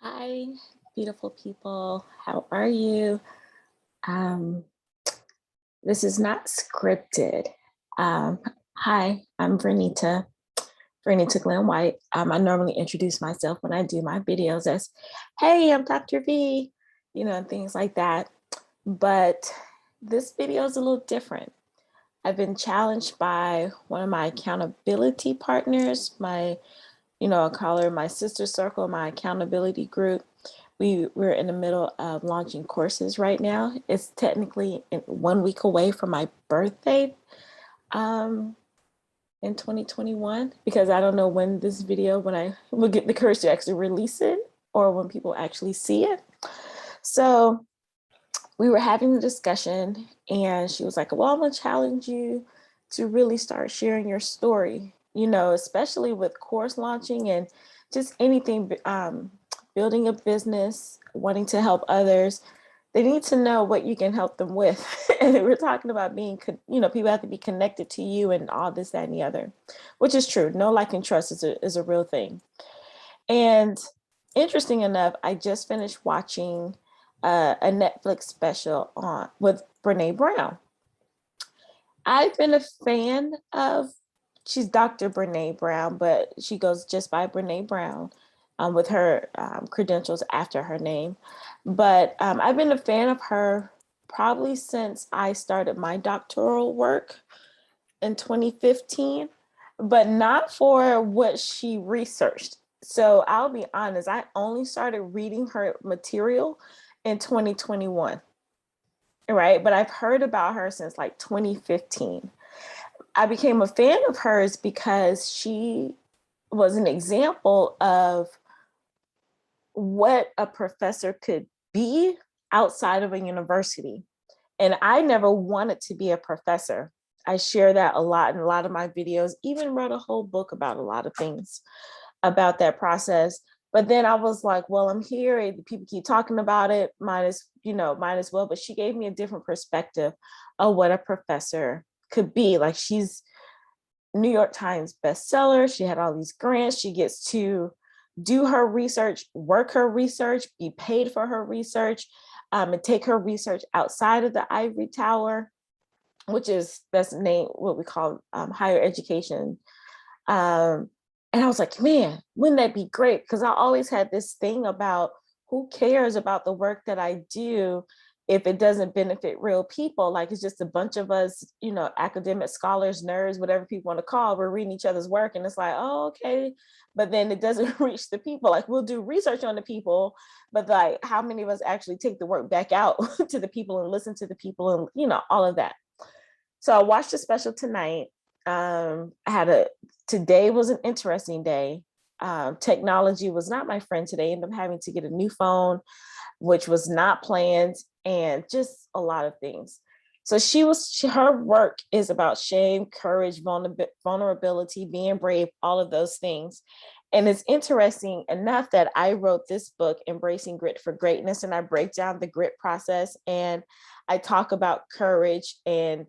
Hi, beautiful people. How are you? Um, this is not scripted. Um, Hi, I'm Vernita Glenn-White. I normally introduce myself when I do my videos as, hey, I'm Dr. V, and things like that. But this video is a little different. I've been challenged by one of my accountability partners, I call her my sister circle, my accountability group. We're in the middle of launching courses right now. It's technically 1 week away from my birthday um, in 2021, because I don't know when this video, when I will get the courage to actually release it or when people actually see it. So we were having the discussion and she was like, well, I'm gonna challenge you to really start sharing your story, especially with course launching and just anything, building a business, wanting to help others. They need to know what you can help them with. And we're talking about people have to be connected to you and all this, that, and the other, which is true. Know, like, and trust is a real thing. And interesting enough, I just finished watching a Netflix special with Brene Brown. I've been a fan of, she's Dr. Brene Brown, but she goes just by Brene Brown with her credentials after her name. But I've been a fan of her probably since I started my doctoral work in 2015, but not for what she researched. So I'll be honest, I only started reading her material in 2021, right? But I've heard about her since like 2015. I became a fan of hers because she was an example of what a professor could be outside of a university. And I never wanted to be a professor. I share that a lot in a lot of my videos, even wrote a whole book about a lot of things about that process. But then I was like, well, I'm here and people keep talking about it, might as well. But she gave me a different perspective of what a professor could be. Like, she's New York Times bestseller. She had all these grants. She gets to do her research, work her research, be paid for her research, and take her research outside of the ivory tower, which is, that's named what we call higher education. And I was like, man, wouldn't that be great? Because I always had this thing about, who cares about the work that I do if it doesn't benefit real people? Like, it's just a bunch of us, academic scholars, nerds, whatever people want to call, we're reading each other's work. And it's like, oh, okay. But then it doesn't reach the people. Like, we'll do research on the people, but like, how many of us actually take the work back out to the people and listen to the people and, all of that. So I watched the special tonight. Today was an interesting day. Technology was not my friend today. I ended up having to get a new phone, which was not planned, and just a lot of things. So her work is about shame, courage, vulnerability, being brave, all of those things. And it's interesting enough that I wrote this book, Embracing Grit for Greatness, and I break down the grit process, and I talk about courage and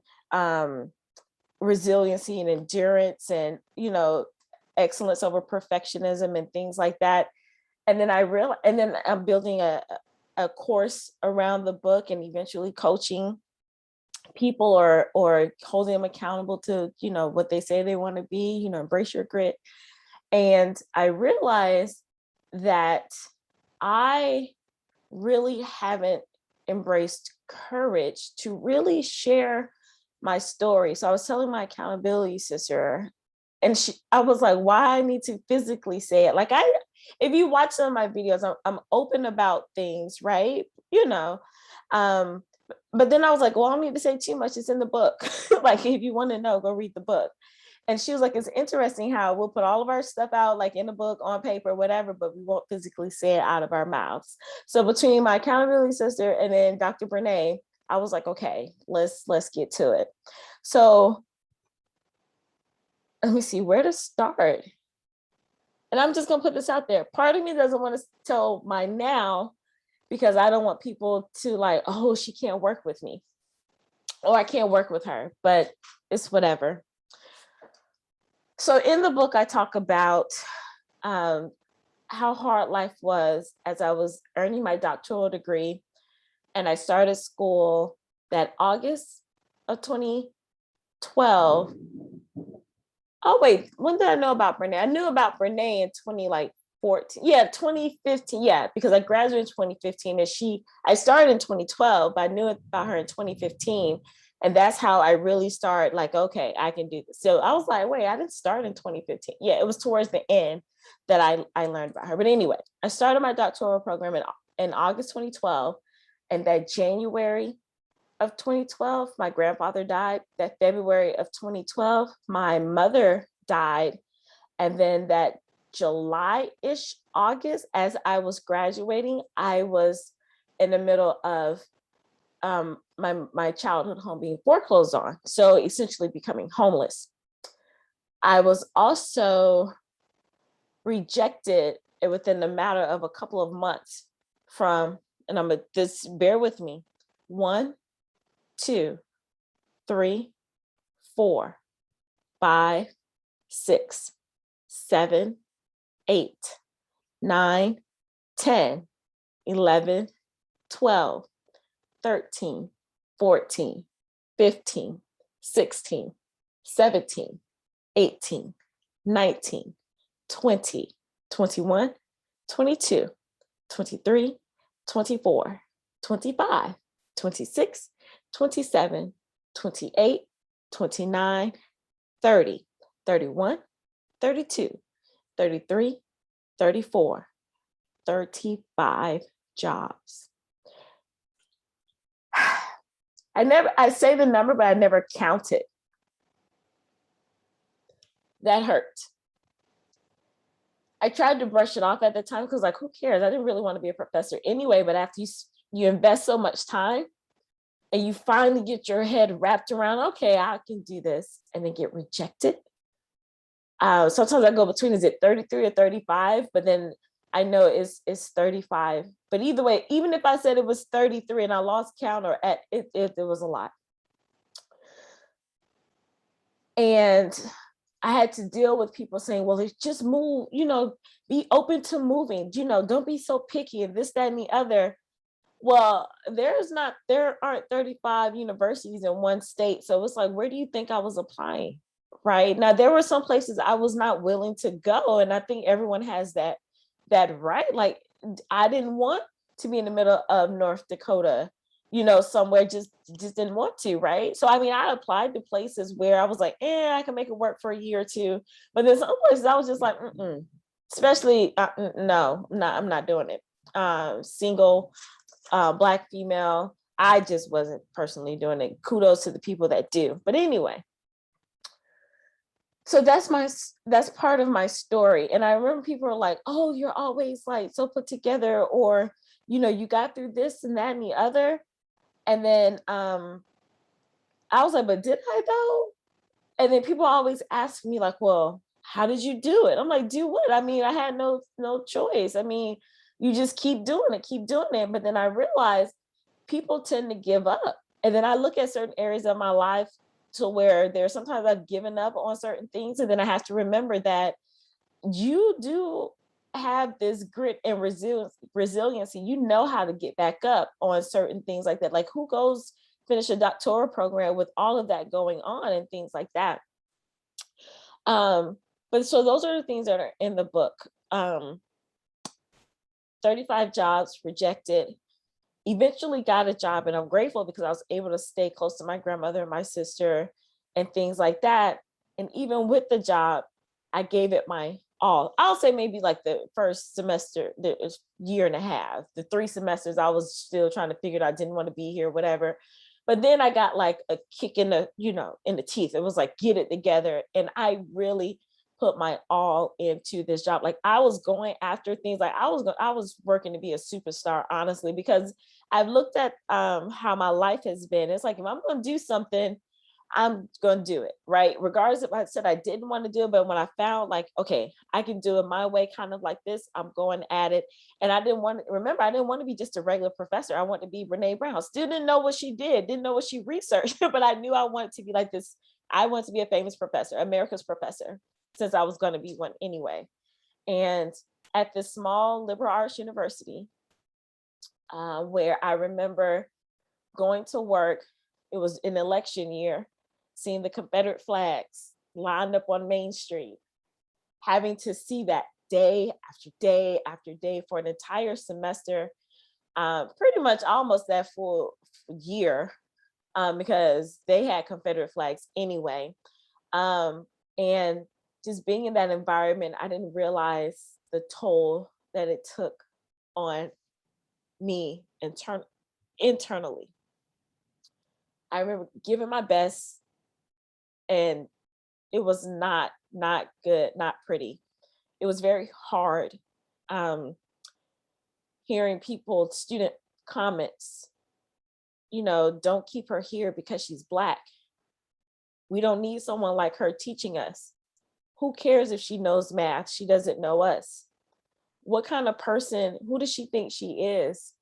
resiliency and endurance and, excellence over perfectionism and things like that. And then I'm building a course around the book and eventually coaching people or holding them accountable to, what they say they want to be, embrace your grit. And I realized that I really haven't embraced courage to really share my story. So I was telling my accountability sister, and I was like, why I need to physically say it? Like, if you watch some of my videos, I'm open about things, right? But then I was like, well, I don't need to say too much. It's in the book. Like, if you want to know, go read the book. And she was like, it's interesting how we'll put all of our stuff out, like in a book, on paper, whatever, but we won't physically say it out of our mouths. So between my accountability sister and then Dr. Brene, I was like, okay, let's get to it. So let me see where to start. And I'm just gonna put this out there. Part of me doesn't want to tell my now, because I don't want people to like, oh, she can't work with me, or I can't work with her, but it's whatever. So in the book, I talk about how hard life was as I was earning my doctoral degree. And I started school that August of 2012. Oh wait, when did I know about Brene? I knew about Brene in 2014. Yeah, 2015. Yeah, because I graduated in 2015 and I started in 2012, but I knew about her in 2015. And that's how I really started like, okay, I can do this. So I was like, wait, I didn't start in 2015. Yeah, it was towards the end that I learned about her. But anyway, I started my doctoral program in August 2012. And that January of 2012, my grandfather died. That February of 2012, my mother died. And then that July-ish, August, as I was graduating, I was in the middle of my childhood home being foreclosed on. So essentially becoming homeless. I was also rejected within the matter of a couple of months from, and I'm gonna just bear with me, 1, 2, 3, 4, 5, 6, 7, 8, 9, 10, 11, 12, 13, 14, 15, 16, 17, 18, 19, 20, 21, 22, 23, 24, 25, 26, 27, 28, 29, 30, 31, 32, 33, 34, 35 jobs. I say the number, but I never counted. That hurt. I tried to brush it off at the time because like, who cares? I didn't really want to be a professor anyway, but after you invest so much time and you finally get your head wrapped around, okay, I can do this, and then get rejected. Sometimes I go between, is it 33 or 35? But then I know it's 35. But either way, even if I said it was 33 and I lost count or at it was a lot. And I had to deal with people saying, well, it's just move, be open to moving, don't be so picky and this, that, and the other. Well, there aren't 35 universities in one state. So it's like, where do you think I was applying? Right now, there were some places I was not willing to go. And I think everyone has that right. Like, I didn't want to be in the middle of North Dakota, somewhere just didn't want to, right? So I mean, I applied to places where I was like, I can make it work for a year or two. But there's some places I was just like, especially no, I'm not doing it. Single, Black female, I just wasn't personally doing it. Kudos to the people that do. But anyway, so that's part of my story. And I remember people are like, oh, you're always like so put together, or you got through this and that and the other. And then I was like, but did I though? And then people always ask me like, well, how did you do it? I'm like, do what? I mean, I had no choice. I mean, you just keep doing it. But then I realized people tend to give up. And then I look at certain areas of my life to where there's sometimes I've given up on certain things. And then I have to remember that you do have this grit and resiliency. You know how to get back up on certain things like that. Like, who goes finish a doctoral program with all of that going on and things like that? But so those are the things that are in the book. 35 jobs, rejected, eventually got a job, and I'm grateful because I was able to stay close to my grandmother and my sister and things like that. And even with the job, I gave it my all. I'll say maybe like the first semester, the year and a half, the 3 semesters, I was still trying to figure it out. I didn't want to be here, whatever. But then I got like a kick in the, in the teeth. It was like, get it together. And I really put my all into this job. Like, I was going after things. Like, I was working to be a superstar, honestly, because I've looked at how my life has been. It's like, if I'm going to do something, I'm going to do it, right? Regardless if I said I didn't want to do it, but when I found like, okay, I can do it my way, kind of like this, I'm going at it. And I didn't want to be just a regular professor. I wanted to be Brene Brown. Still didn't know what she did, didn't know what she researched, but I knew I wanted to be like this. I wanted to be a famous professor, America's professor, since I was going to be one anyway. And at this small liberal arts university, where I remember going to work. It was an election year, seeing the Confederate flags lined up on Main Street, having to see that day after day after day for an entire semester, pretty much almost that full year, because they had Confederate flags anyway. And just being in that environment, I didn't realize the toll that it took on me internally. I remember giving my best, and it was not good, not pretty. It was very hard, um, hearing student comments, don't keep her here because she's Black. We don't need someone like her teaching us. Who cares if she knows math? She doesn't know us. What kind of person, who does she think she is?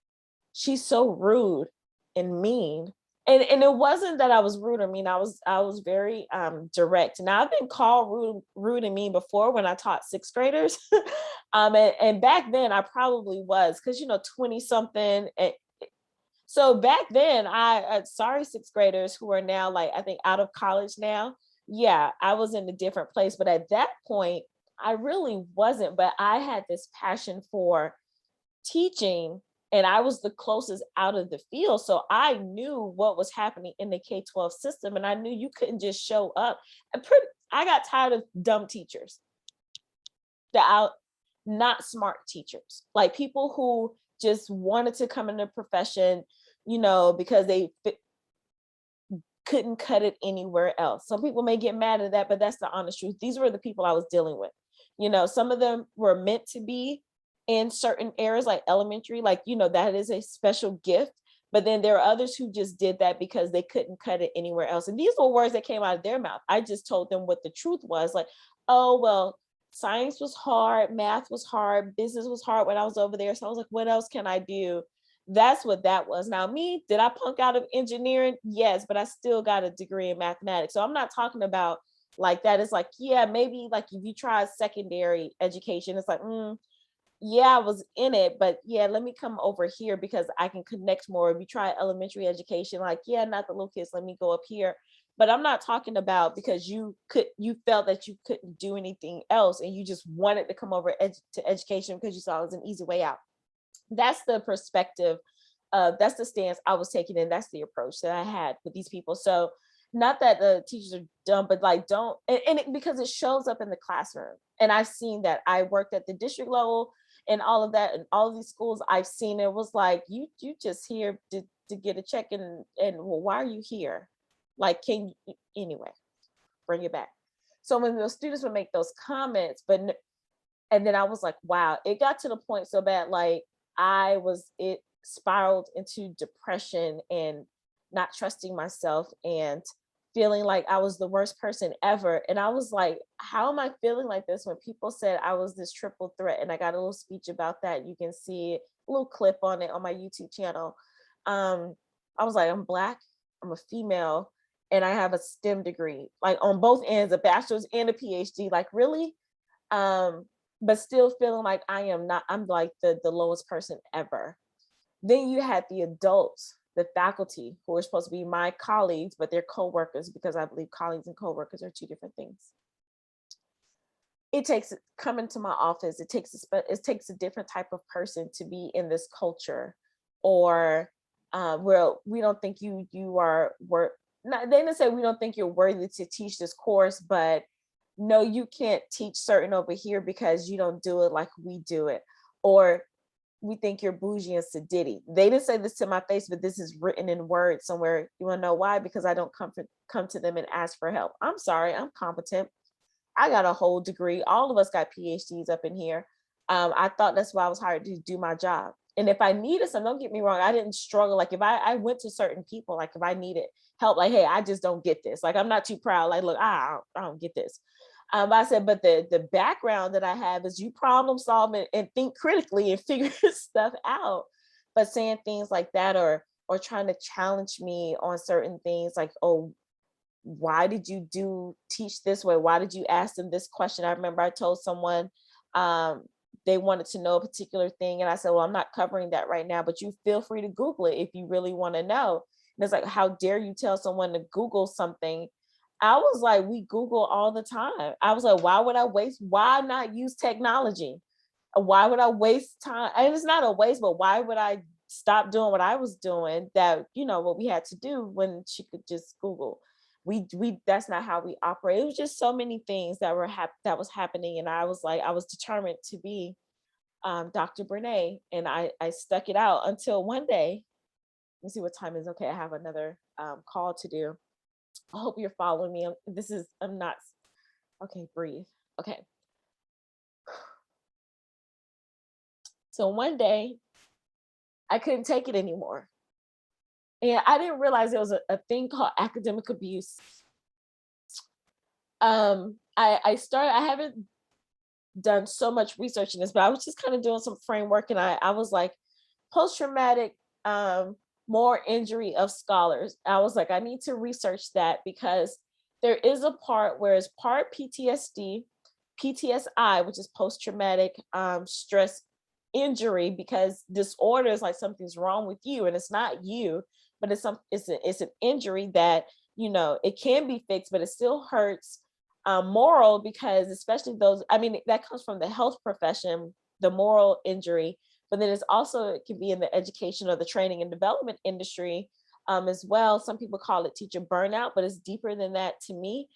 She's so rude and mean. And it wasn't that I was rude or mean. I was very direct. Now I've been called rude and mean before when I taught sixth graders. And back then I probably was, because 20 something. So back then, sorry, sixth graders who are now, like, I think out of college now. Yeah, I was in a different place. But at that point, I really wasn't. But I had this passion for teaching, and I was the closest out of the field. So I knew what was happening in the K-12 system. And I knew you couldn't just show up. I got tired of dumb teachers, not smart teachers, like people who just wanted to come in the profession, because they couldn't cut it anywhere else. Some people may get mad at that, but that's the honest truth. These were the people I was dealing with. Some of them were meant to be in certain areas like elementary, like, that is a special gift. But then there are others who just did that because they couldn't cut it anywhere else. And these were words that came out of their mouth. I just told them what the truth was, like, oh, well, science was hard, math was hard, business was hard when I was over there. So I was like, what else can I do? That's what that was. Now, me, did I punk out of engineering? Yes, but I still got a degree in mathematics. So I'm not talking about like that. It's like, yeah, maybe like if you try secondary education, it's like, yeah, I was in it, but yeah, let me come over here because I can connect more. If you try elementary education, like, yeah, not the little kids, let me go up here. But I'm not talking about because you felt that you couldn't do anything else and you just wanted to come over to education because you saw it was an easy way out. That's the perspective. That's the stance I was taking, and that's the approach that I had with these people. So not that the teachers are dumb, but like because it shows up in the classroom. And I've seen that. I worked at the district level and all of that, and all of these schools I've seen. It was like, you just here to get a check, and well, why are you here? Like, anyway, bring it back. So when those students would make those comments, and then I was like, wow, it got to the point so bad, like it spiraled into depression and not trusting myself and feeling like I was the worst person ever. And I was like, how am I feeling like this when people said I was this triple threat? And I got a little speech about that. You can see a little clip on it on my YouTube channel. I was like, I'm Black, I'm a female, and I have a STEM degree, like on both ends, a bachelor's and a PhD. Like, really? But still feeling like I'm like the lowest person ever. Then you had the adults, the faculty, who are supposed to be my colleagues, but they're coworkers, because I believe colleagues and coworkers are two different things. It takes coming to my office. It takes a different type of person to be in this culture, or where we don't think you are worth. They didn't say we don't think you're worthy to teach this course, but no, you can't teach certain over here because you don't do it like we do it, or we think you're bougie and sedity. They didn't say this to my face, but this is written in words somewhere. You want to know why? Because I don't come to them and ask for help. I'm sorry, I'm competent. I got a whole degree. All of us got PhDs up in here. I thought that's why I was hired to do my job. And if I needed some, don't get me wrong, I didn't struggle. Like if I went to certain people, like if I needed help, like, hey, I just don't get this. Like, I'm not too proud. Like, look, I don't get this. I said, but the background that I have is you problem solve and think critically and figure stuff out. But saying things like that, or trying to challenge me on certain things, like, oh, why did you teach this way? Why did you ask them this question? I remember I told someone, they wanted to know a particular thing. And I said, well, I'm not covering that right now, but you feel free to Google it if you really want to know. And it's like, how dare you tell someone to Google something? I was like, we Google all the time. I was like, why not use technology? Why would I waste time? And it's not a waste, but why would I stop doing what I was doing that, what we had to do when she could just Google? We that's not how we operate. It was just so many things that that was happening. And I was like, I was determined to be Dr. Brene. And I stuck it out until one day. Let's see what time it is. Okay, I have another call to do. I hope you're following me. I'm not okay, breathe. Okay. So one day I couldn't take it anymore. And I didn't realize there was a thing called academic abuse. I haven't done so much research in this, but I was just kind of doing some framework, and I was like, post-traumatic more injury of scholars. I was like, I need to research that because there is a part where it's part PTSD, PTSI, which is post-traumatic stress injury, because disorder is like something's wrong with you and it's not you, but it's an injury that, it can be fixed, but it still hurts. Moral, because especially those, I mean, that comes from the health profession, the moral injury, but then it can be in the education or the training and development industry as well. Some people call it teacher burnout, but it's deeper than that to me,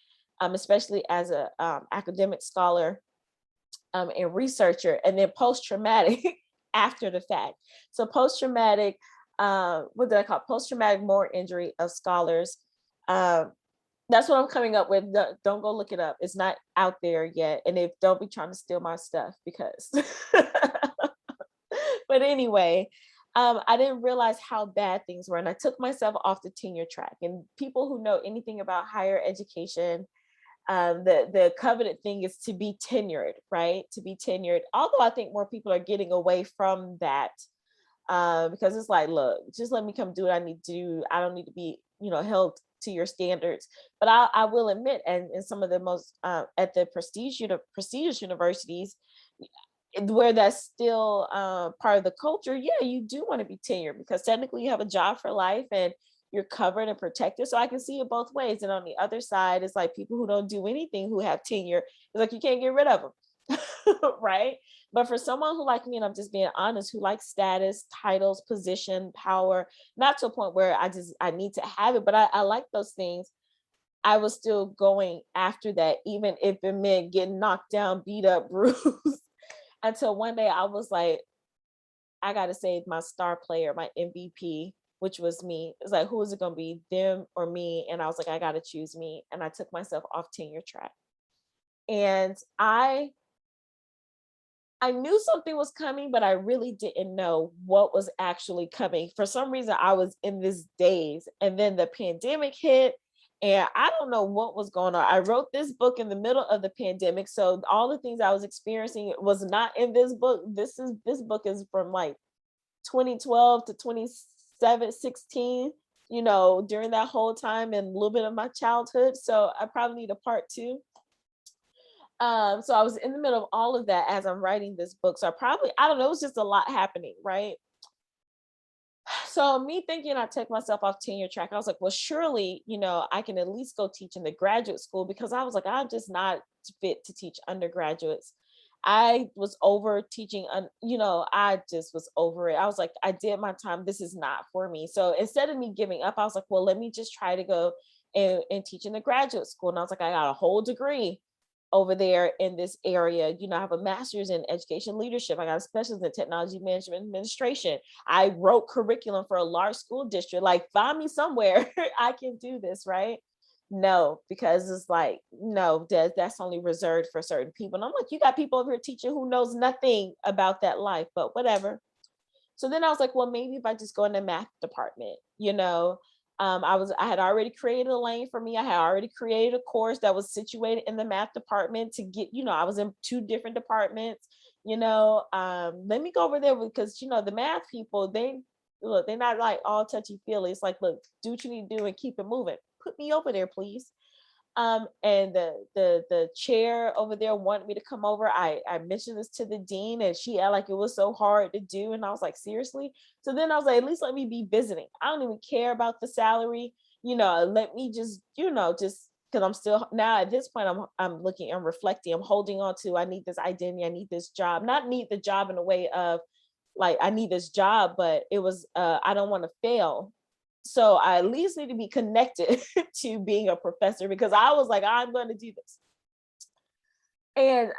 especially as a academic scholar and researcher. And then post-traumatic after the fact. So post-traumatic, what did I call it? Post-traumatic moral injury of scholars. That's what I'm coming up with. Don't go look it up. It's not out there yet. And don't be trying to steal my stuff because but anyway, I didn't realize how bad things were. And I took myself off the tenure track. And people who know anything about higher education, the coveted thing is to be tenured, right? To be tenured. Although I think more people are getting away from that because it's like, look, just let me come do what I need to do. I don't need to be, held to your standards. But I will admit, and in some of the most at the prestigious universities, where that's still part of the culture, yeah, you do want to be tenured because technically you have a job for life and you're covered and protected. So I can see it both ways. And on the other side, it's like people who don't do anything who have tenure, it's like you can't get rid of them. Right. But for someone who like me, and I'm just being honest, who likes status, titles, position, power, not to a point where I need to have it, but I like those things. I was still going after that, even if it meant getting knocked down, beat up, bruised. Until one day I was like, I got to save my star player, my MVP, which was me. It's like, who is it going to be, them or me? And I was like, I got to choose me. And I took myself off tenure track. And I knew something was coming, but I really didn't know what was actually coming. For some reason, I was in this daze. And then the pandemic hit, and I don't know what was going on. I wrote this book in the middle of the pandemic. So all the things I was experiencing was not in this book. This book is from like 2012 to 2016, during that whole time and a little bit of my childhood. So I probably need a part two. So I was in the middle of all of that as I'm writing this book. So I don't know, it was just a lot happening, right? So me thinking I took myself off tenure track, I was like, well, surely, I can at least go teach in the graduate school, because I was like, I'm just not fit to teach undergraduates. I was over teaching, I just was over it. I was like, I did my time. This is not for me. So instead of me giving up, I was like, well, let me just try to go and teach in the graduate school. And I was like, I got a whole degree over there in this area. I have a master's in education leadership. I got a specialist in technology management administration. I wrote curriculum for a large school district. Like, find me somewhere I can do this, right? No, because it's like, no, that's only reserved for certain people. And I'm like, you got people over here teaching who knows nothing about that life, but whatever. So then I was like, well, maybe if I just go in the math department, I had already created a lane for me. I had already created a course that was situated in the math department to get, I was in two different departments, let me go over there because, the math people, they're not like all touchy feely. It's like, look, do what you need to do and keep it moving. Put me over there, please. And the chair over there wanted me to come over. I mentioned this to the dean, and she acted like it was so hard to do. And I was like, seriously? So then I was like, at least let me be visiting. I don't even care about the salary. Let me just, just because I'm still now at this point, I'm looking and reflecting. I'm holding on to, I need this identity, I need this job. Not need the job in a way of like I need this job, but it was I don't want to fail. So I at least need to be connected to being a professor, because I was like, I'm going to do this. And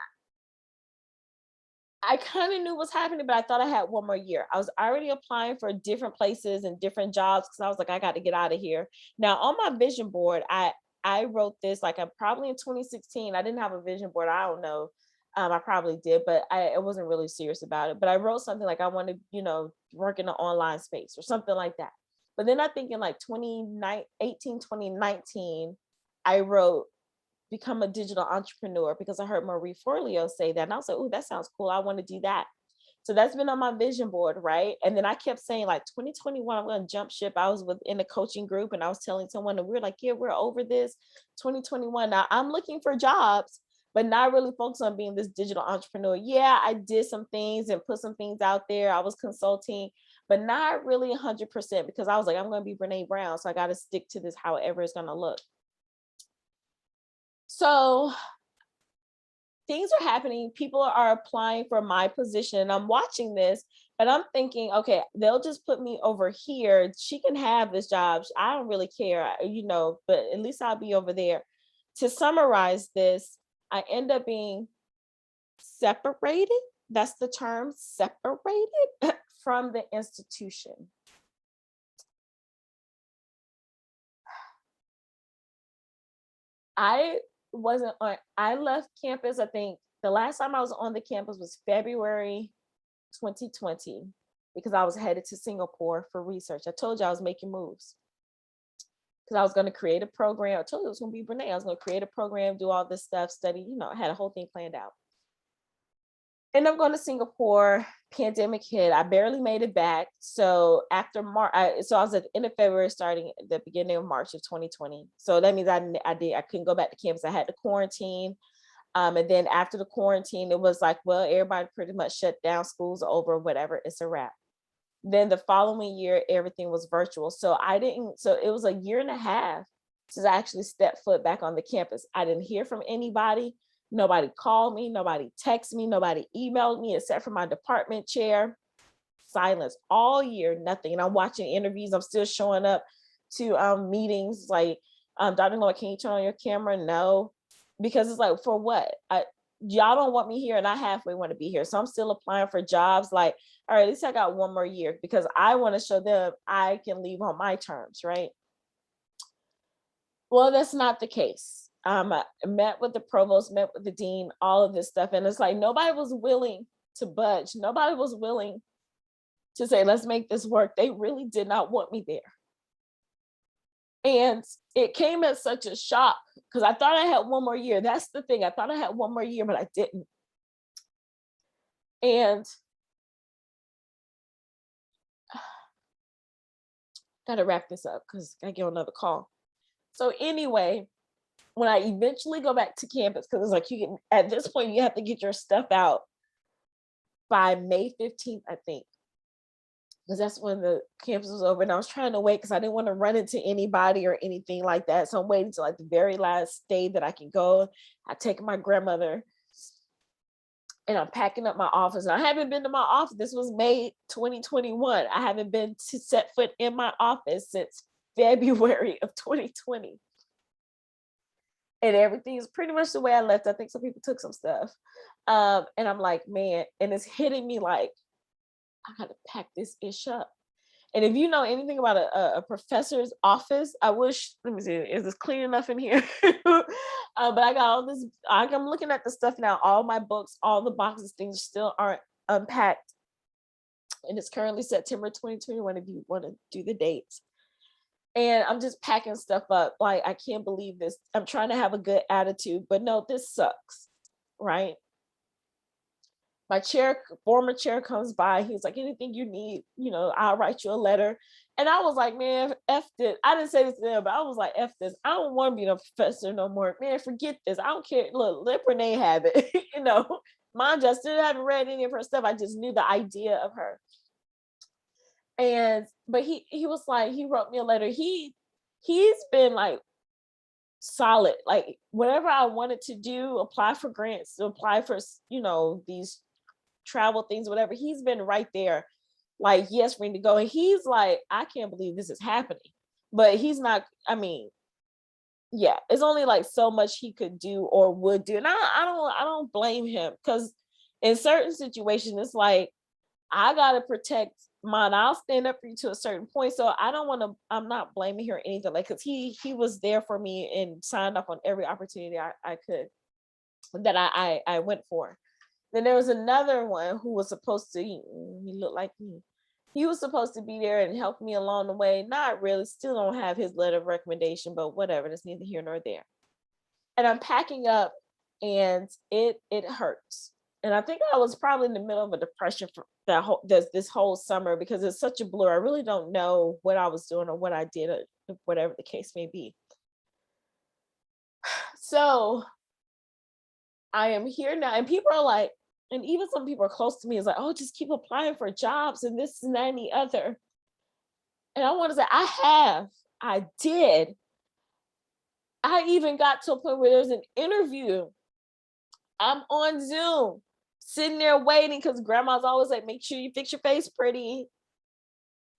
I kind of knew what's happening, but I thought I had one more year. I was already applying for different places and different jobs because I was like, I got to get out of here. Now on my vision board, I wrote this like I'm probably in 2016. I didn't have a vision board. I don't know. I probably did, but I wasn't really serious about it. But I wrote something like I want to, work in an online space or something like that. But then I think in like 2018, 2019, I wrote become a digital entrepreneur because I heard Marie Forleo say that. And I was like, oh, that sounds cool. I want to do that. So that's been on my vision board, right? And then I kept saying like 2021, I'm going to jump ship. I was within a coaching group and I was telling someone, and we were like, yeah, we're over this. 2021. Now I'm looking for jobs, but not really focused on being this digital entrepreneur. Yeah, I did some things and put some things out there. I was consulting, but not really 100% because I was like, I'm going to be Brene Brown. So I got to stick to this however it's going to look. So things are happening. People are applying for my position. And I'm watching this, but I'm thinking, okay, they'll just put me over here. She can have this job. I don't really care, but at least I'll be over there. To summarize this, I end up being separated. That's the term, separated from the institution. I left campus. I think the last time I was on the campus was February 2020 because I was headed to Singapore for research. I told you I was making moves because I was going to create a program. I told you it was going to be Brene. I was going to create a program, do all this stuff, study, I had a whole thing planned out. And I'm going to Singapore. Pandemic hit. I barely made it back. So after March, I was at the end of February, starting at the beginning of March of 2020. So that means I couldn't go back to campus. I had to quarantine. And then after the quarantine, it was like, well, everybody pretty much shut down. School's over, whatever. It's a wrap. Then the following year, everything was virtual. So it was a year and a half since I actually stepped foot back on the campus. I didn't hear from anybody. Nobody called me, nobody texted me, nobody emailed me except for my department chair. Silence all year, nothing. And I'm watching interviews. I'm still showing up to meetings like, Dr. Lloyd, can you turn on your camera? No, because it's like, for what? Y'all don't want me here and I halfway want to be here. So I'm still applying for jobs like, all right, at least I got one more year because I want to show them I can leave on my terms, right? Well, that's not the case. I met with the provost, met with the dean, all of this stuff. And it's like, nobody was willing to budge. Nobody was willing to say, let's make this work. They really did not want me there. And it came as such a shock because I thought I had one more year. That's the thing. I thought I had one more year, but I didn't. And gotta wrap this up because I get another call. So anyway, when I eventually go back to campus, because it's like at this point, you have to get your stuff out by May 15th, I think. Because that's when the campus was over. And I was trying to wait because I didn't want to run into anybody or anything like that. So I'm waiting till like the very last day that I can go. I take my grandmother and I'm packing up my office. And I haven't been to my office. This was May 2021. I haven't been to set foot in my office since February of 2020. And everything is pretty much the way I left. I think some people took some stuff. And I'm like, man, and it's hitting me like, I gotta pack this ish up. And if you know anything about a professor's office, I wish, let me see, is this clean enough in here? But I got all this, I'm looking at the stuff now, all my books, all the boxes, things still aren't unpacked. And it's currently September 2021 if you want to do the dates. And I'm just packing stuff up. Like, I can't believe this. I'm trying to have a good attitude, but no, this sucks, right? my former chair comes by. He's like, anything you need, I'll write you a letter. And I was like, man, F this. I didn't say this to them, but I was like, F this. I don't want to be no professor no more. Man, forget this. I don't care. Look, let Renee have it. Mine just didn't haven't read any of her stuff. I just knew the idea of her. But he was like, he wrote me a letter. He's been like solid. Like whatever I wanted to do, apply for grants, apply for, these travel things, whatever. He's been right there. Like, yes, we need to go. And he's like, I can't believe this is happening. But he's not, yeah, it's only like so much he could do or would do. And I don't blame him, because in certain situations, it's like, I gotta protect mine. I'll stand up for you to a certain point. So I'm not blaming her or anything, like, because he was there for me and signed up on every opportunity I could, that I went for. Then there was another one who was supposed to, he looked like me. He was supposed to be there and help me along the way. Not really, still don't have his letter of recommendation, but whatever, that's neither here nor there. And I'm packing up, and it hurts. And I think I was probably in the middle of a depression for this whole summer, because it's such a blur. I really don't know what I was doing or what I did, or whatever the case may be. So I am here now, and people are like, and even some people are close to me is like, oh, just keep applying for jobs and this and that and the other. And I want to say, I did. I even got to a point where there's an interview. I'm on Zoom, sitting there waiting, because grandma's always like, make sure you fix your face pretty.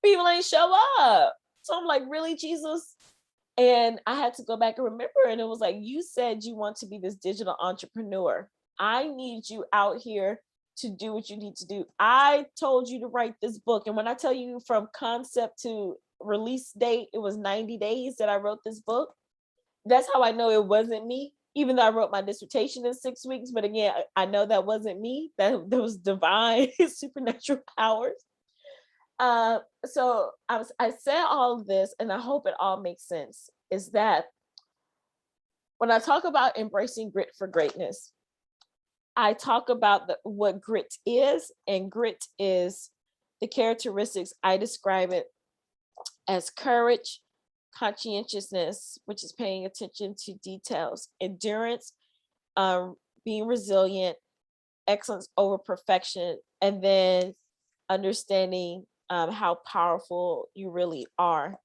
People ain't show up. So I'm like, really, Jesus? And I had to go back and remember, and it was like, you said you want to be this digital entrepreneur. I need you out here to do what you need to do. I told you to write this book. And when I tell you from concept to release date, it was 90 days that I wrote this book. That's how I know it wasn't me, even though I wrote my dissertation in 6 weeks. But again, I know that wasn't me. That was divine supernatural powers. So I said all of this, and I hope it all makes sense, is that when I talk about embracing grit for greatness, I talk about what grit is, and grit is the characteristics. I describe it as courage, conscientiousness, which is paying attention to details, endurance, being resilient, excellence over perfection, and then understanding how powerful you really are.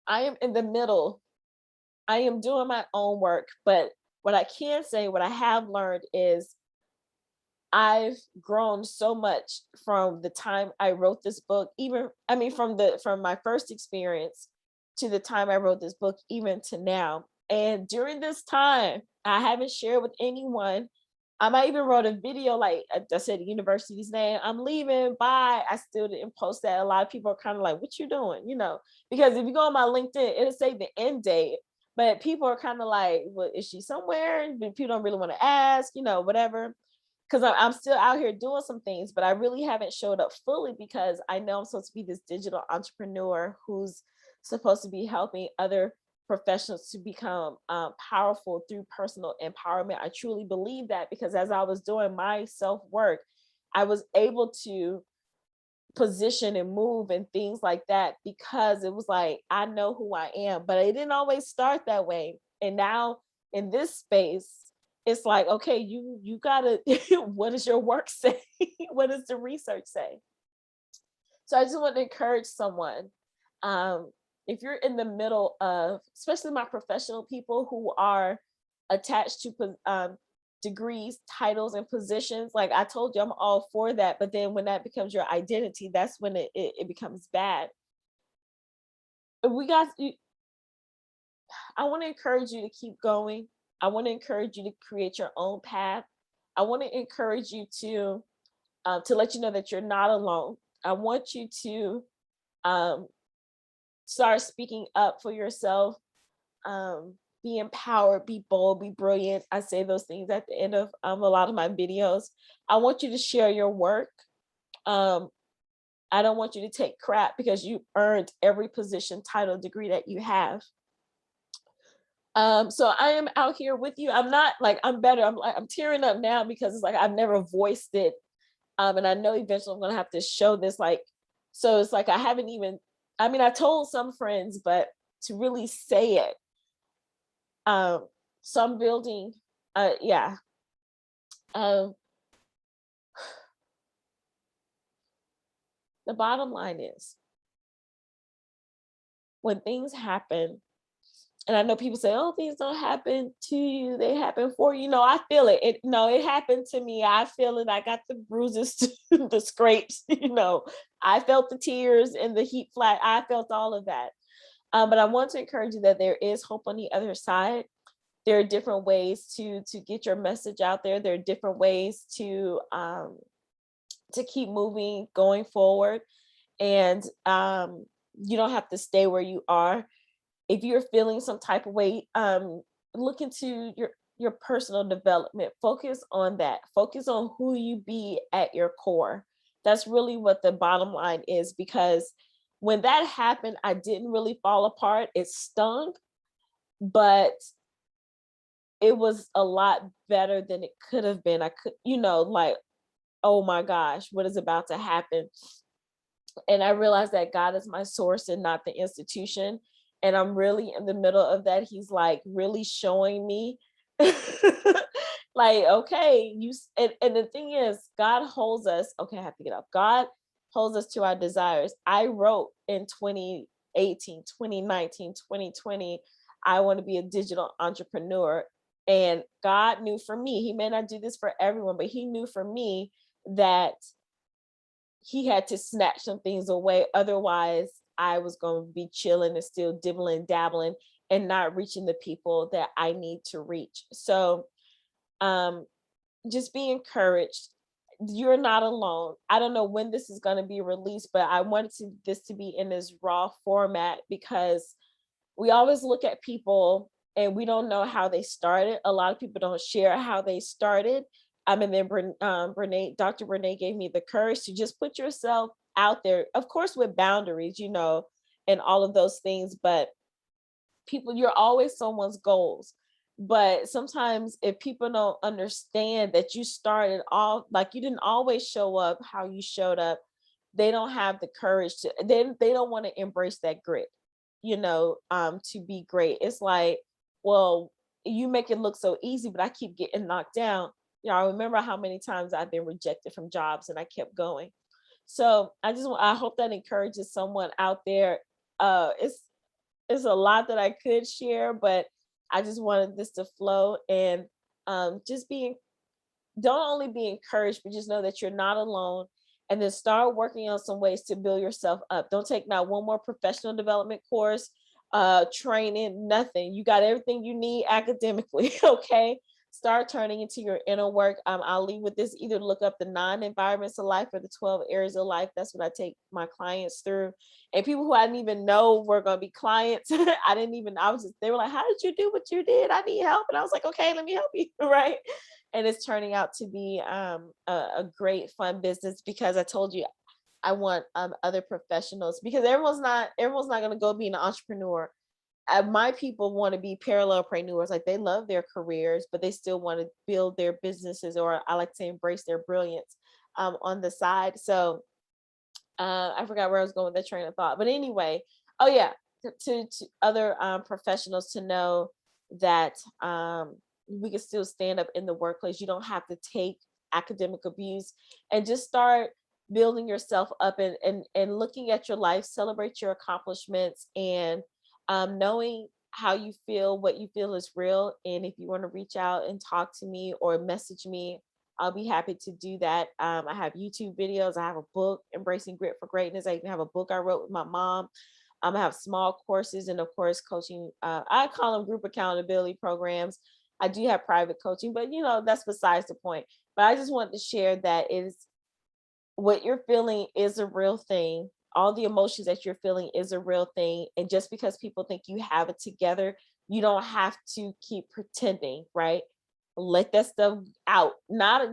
I am in the middle. I am doing my own work, but what I can say, what I have learned is I've grown so much from the time I wrote this book, from my first experience to the time I wrote this book, even to now. And during this time, I haven't shared with anyone. I even wrote a video, like I said, the university's name, I'm leaving, bye. I still didn't post that. A lot of people are kind of like, what you doing? Because if you go on my LinkedIn, it'll say the end date, but people are kind of like, well, is she somewhere? People don't really want to ask, whatever. Because I'm still out here doing some things, but I really haven't showed up fully, because I know I'm supposed to be this digital entrepreneur who's supposed to be helping other professionals to become powerful through personal empowerment. I truly believe that, because as I was doing my self-work, I was able to position and move and things like that, because it was like, I know who I am, but it didn't always start that way. And now in this space, it's like, okay, you gotta, what does your work say? What does the research say? So I just want to encourage someone, if you're in the middle of, especially my professional people who are attached to degrees, titles, and positions, like I told you, I'm all for that. But then when that becomes your identity, that's when it becomes bad. I want to encourage you to keep going. I want to encourage you to create your own path. I want to encourage you to let you know that you're not alone. I want you to start speaking up for yourself. Be empowered, be bold, be brilliant. I say those things at the end of a lot of my videos. I want you to share your work. I don't want you to take crap, because you earned every position, title, degree that you have. So I am out here with you. I'm not like, I'm better. I'm tearing up now, because it's like I've never voiced it And I know eventually I'm gonna have to show this, like, so it's like I haven't even, I mean, I told some friends, but to really say it, um, so I'm building, yeah, um, the bottom line is when things happen, and I know people say, "Oh, things don't happen to you; they happen for you." No, I feel it. No, it happened to me. I feel it. I got the bruises, the scrapes. I felt the tears and the heat flat. I felt all of that. But I want to encourage you that there is hope on the other side. There are different ways to get your message out there. There are different ways to keep moving, going forward, and you don't have to stay where you are. If you're feeling some type of way, look into your personal development. Focus on that. Focus on who you be at your core. That's really what the bottom line is, because when that happened, I didn't really fall apart. It stung, but it was a lot better than it could have been. I could, like, oh my gosh, what is about to happen? And I realized that God is my source and not the institution. And I'm really in the middle of that. He's like really showing me, like, okay, and the thing is, God holds us. Okay, I have to get up. God holds us to our desires. I wrote in 2018, 2019, 2020, I want to be a digital entrepreneur. And God knew for me, He may not do this for everyone, but He knew for me that He had to snatch some things away. Otherwise, I was going to be chilling and still dibbling, dabbling, and not reaching the people that I need to reach. So, um, just be encouraged. You're not alone. I don't know when this is going to be released, but I wanted this to be in this raw format, because we always look at people and we don't know how they started. A lot of people don't share how they started. And then Dr. Brene gave me the courage to just put yourself out there, of course, with boundaries, and all of those things. But people, you're always someone's goals. But sometimes if people don't understand that you started off, like, you didn't always show up how you showed up, they don't have the courage to, they don't want to embrace that grit, to be great. It's like, well, you make it look so easy, but I keep getting knocked down. I remember how many times I've been rejected from jobs and I kept going. So I hope that encourages someone out there. It's a lot that I could share, but I just wanted this to flow, and just don't only be encouraged, but just know that you're not alone. And then start working on some ways to build yourself up. Don't take not one more professional development course, training, nothing. You got everything you need academically. Okay. Start turning into your inner work. I'll leave with this: either look up the 9 environments of life or the 12 areas of life. That's what I take my clients through. And people who I didn't even know were going to be clients, they were like, "How did you do what you did? I need help." And I was like, "Okay, let me help you." Right. And it's turning out to be a great fun business, because I told you I want other professionals, because everyone's not going to go be an entrepreneur. My people want to be parallelpreneurs, like they love their careers, but they still want to build their businesses, or I like to embrace their brilliance on the side. So I forgot where I was going with that train of thought, but anyway, oh yeah, to other professionals to know that we can still stand up in the workplace. You don't have to take academic abuse, and just start building yourself up, and looking at your life, celebrate your accomplishments, and knowing how you feel, what you feel is real. And if you want to reach out and talk to me or message me, I'll be happy to do that. I have YouTube videos. I have a book, Embracing Grit for Greatness. I even have a book I wrote with my mom. I have small courses, and of course, coaching. I call them group accountability programs. I do have private coaching, but that's besides the point. But I just wanted to share that is what you're feeling is a real thing. All the emotions that you're feeling is a real thing. And just because people think you have it together, you don't have to keep pretending, right? Let that stuff out, not,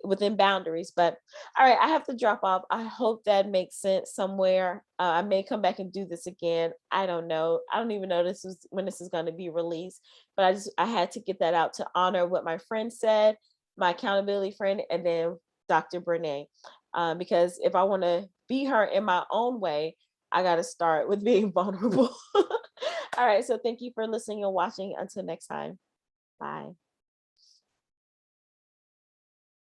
within boundaries. But all right, I have to drop off. I hope that makes sense somewhere. I may come back and do this again. I don't know. I don't even know when this is going to be released, but I had to get that out to honor what my friend said, my accountability friend, and then Dr. Brene, because if I want to be her in my own way, I got to start with being vulnerable. All right. So thank you for listening and watching. Until next time. Bye.